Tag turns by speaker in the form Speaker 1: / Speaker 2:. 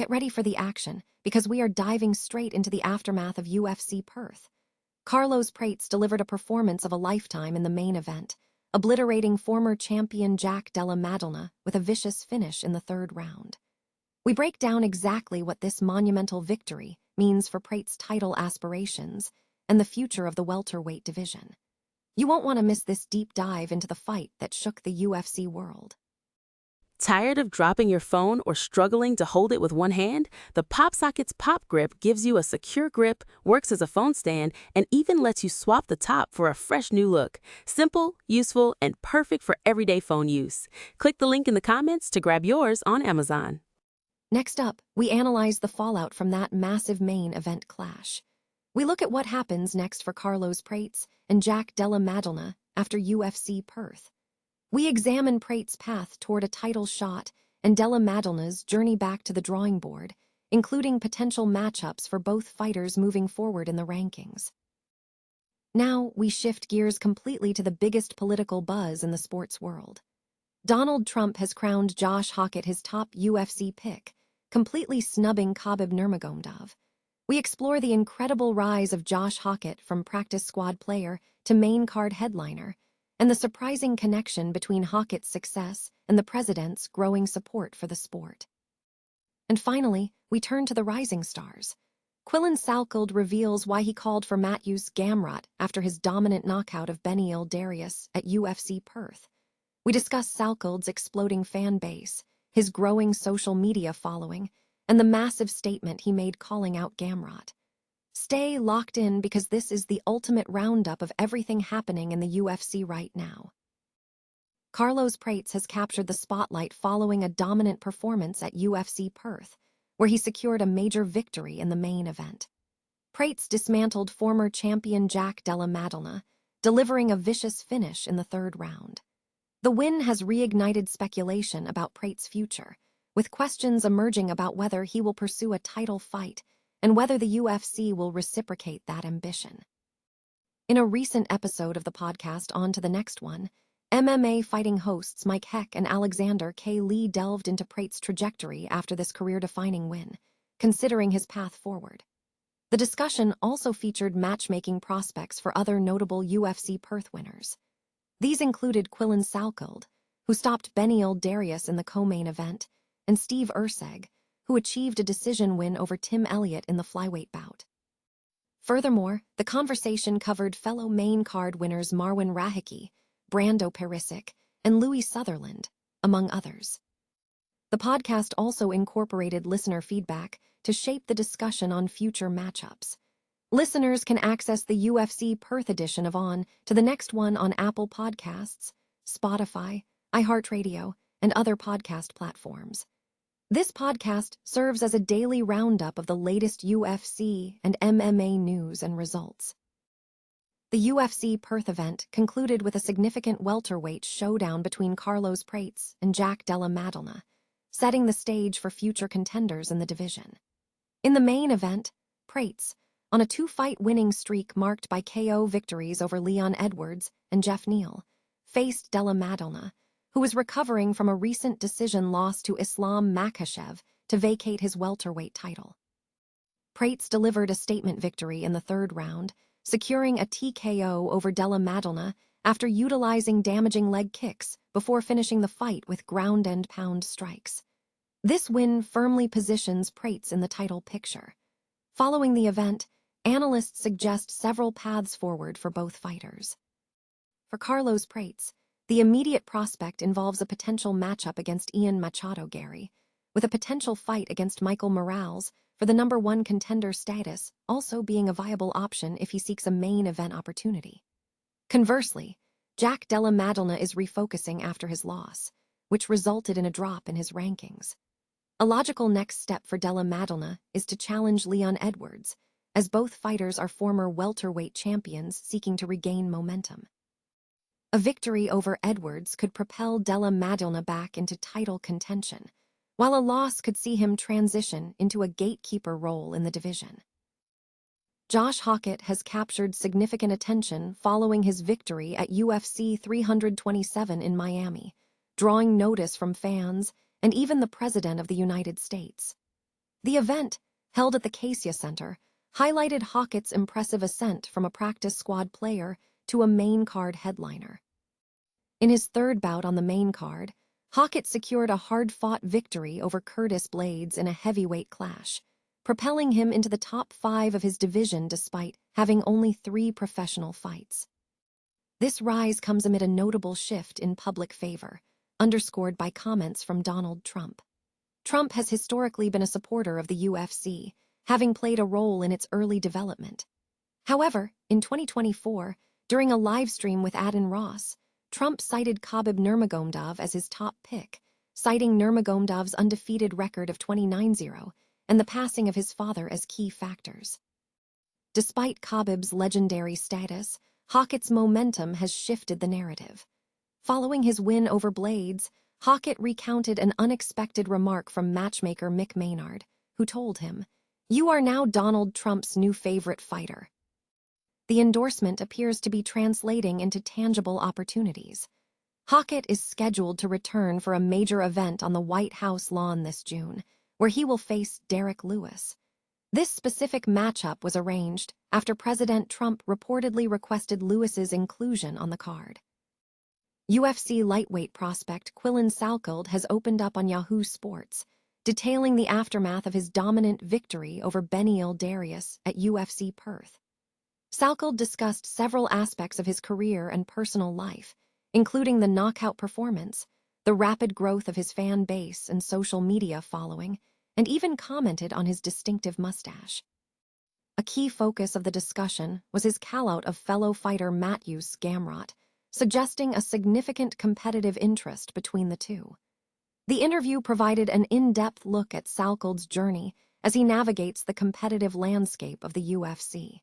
Speaker 1: Get ready for the action, because we are diving straight into the aftermath of UFC Perth. Carlos Prates delivered a performance of a lifetime in the main event, obliterating former champion Jack Della Maddalena with a vicious finish in the third round. We break down exactly what this monumental victory means for Prates' title aspirations and the future of the welterweight division. You won't want to miss this deep dive into the fight that shook the UFC world.
Speaker 2: Tired of dropping your phone or struggling to hold it with one hand? The PopSocket's Pop Grip gives you a secure grip, works as a phone stand, and even lets you swap the top for a fresh new look. Simple, useful, and perfect for everyday phone use. Click the link in the comments to grab yours on Amazon.
Speaker 1: Next up, we analyze the fallout from that massive main event clash. We look at what happens next for Carlos Prates and Jack Della Maddalena after UFC Perth. We examine Prates' path toward a title shot and Della Maddalena's journey back to the drawing board, including potential matchups for both fighters moving forward in the rankings. Now, we shift gears completely to the biggest political buzz in the sports world. Donald Trump has crowned Josh Hokit his top UFC pick, completely snubbing Khabib Nurmagomedov. We explore the incredible rise of Josh Hokit from practice squad player to main card headliner, and the surprising connection between Hokit's success and the president's growing support for the sport. And finally, we turn to the rising stars. Quillan Salkilld reveals why he called for Mateusz Gamrot after his dominant knockout of Beneil Dariush at UFC Perth. We discuss Salkild's exploding fan base, his growing social media following, and the massive statement he made calling out Gamrot. Stay locked in because this is the ultimate roundup of everything happening in the UFC right now. Carlos Prates has captured the spotlight following a dominant performance at UFC Perth, where he secured a major victory in the main event. Prates dismantled former champion Jack Della Maddalena, delivering a vicious finish in the third round. The win has reignited speculation about Prates' future, with questions emerging about whether he will pursue a title fight and whether the UFC will reciprocate that ambition. In a recent episode of the podcast On to the Next One, MMA fighting hosts Mike Heck and Alexander K. Lee delved into Prates' trajectory after this career-defining win, considering his path forward. The discussion also featured matchmaking prospects for other notable UFC Perth winners. These included Quillan Salkilld, who stopped Beneil Dariush in the co-main event, and Steve Erceg, who achieved a decision win over Tim Elliott in the flyweight bout. Furthermore, the conversation covered fellow main card winners Marwan Rahiki, Brando Perisic, and Louis Sutherland, among others. The podcast also incorporated listener feedback to shape the discussion on future matchups. Listeners can access the UFC Perth edition of On to the Next One on Apple Podcasts, Spotify, iHeartRadio, and other podcast platforms. This podcast serves as a daily roundup of the latest UFC and MMA news and results. The UFC Perth event concluded with a significant welterweight showdown between Carlos Prates and Jack Della Maddalena, setting the stage for future contenders in the division. In the main event, Prates, on a two-fight winning streak marked by KO victories over Leon Edwards and Jeff Neal, faced Della Maddalena, who was recovering from a recent decision loss to Islam Makhachev to vacate his welterweight title. Prates delivered a statement victory in the third round, securing a TKO over Della Maddalena after utilizing damaging leg kicks before finishing the fight with ground-and-pound strikes. This win firmly positions Prates in the title picture. Following the event, analysts suggest several paths forward for both fighters. For Carlos Prates, the immediate prospect involves a potential matchup against Ian Machado Gary, with a potential fight against Michael Morales for the #1 contender status also being a viable option if he seeks a main event opportunity. Conversely, Jack Della Maddalena is refocusing after his loss, which resulted in a drop in his rankings. A logical next step for Della Maddalena is to challenge Leon Edwards, as both fighters are former welterweight champions seeking to regain momentum. A victory over Edwards could propel Della Maddalena back into title contention, while a loss could see him transition into a gatekeeper role in the division. Josh Hokit has captured significant attention following his victory at UFC 327 in Miami, drawing notice from fans and even the President of the United States. The event, held at the Cassia Center, highlighted Hokit's impressive ascent from a practice squad player to a main card headliner. In his third bout on the main card, Hokit secured a hard-fought victory over Curtis Blades in a heavyweight clash, propelling him into the top 5 of his division despite having only 3 professional fights. This rise comes amid a notable shift in public favor, underscored by comments from Donald Trump. Trump has historically been a supporter of the UFC, having played a role in its early development. However, in 2024, during a live stream with Adin Ross, Trump cited Khabib Nurmagomedov as his top pick, citing Nurmagomedov's undefeated record of 29-0 and the passing of his father as key factors. Despite Khabib's legendary status, Hokit's momentum has shifted the narrative. Following his win over Blades, Hokit recounted an unexpected remark from matchmaker Mick Maynard, who told him, "You are now Donald Trump's new favorite fighter." The endorsement appears to be translating into tangible opportunities. Hokit is scheduled to return for a major event on the White House lawn this June, where he will face Derek Lewis. This specific matchup was arranged after President Trump reportedly requested Lewis's inclusion on the card. UFC lightweight prospect Quillan Salkilld has opened up on Yahoo Sports, detailing the aftermath of his dominant victory over Beneil Dariush at UFC Perth. Salkilld discussed several aspects of his career and personal life, including the knockout performance, the rapid growth of his fan base and social media following, and even commented on his distinctive mustache. A key focus of the discussion was his callout of fellow fighter Mateusz Gamrot, suggesting a significant competitive interest between the two. The interview provided an in-depth look at Salkild's journey as he navigates the competitive landscape of the UFC.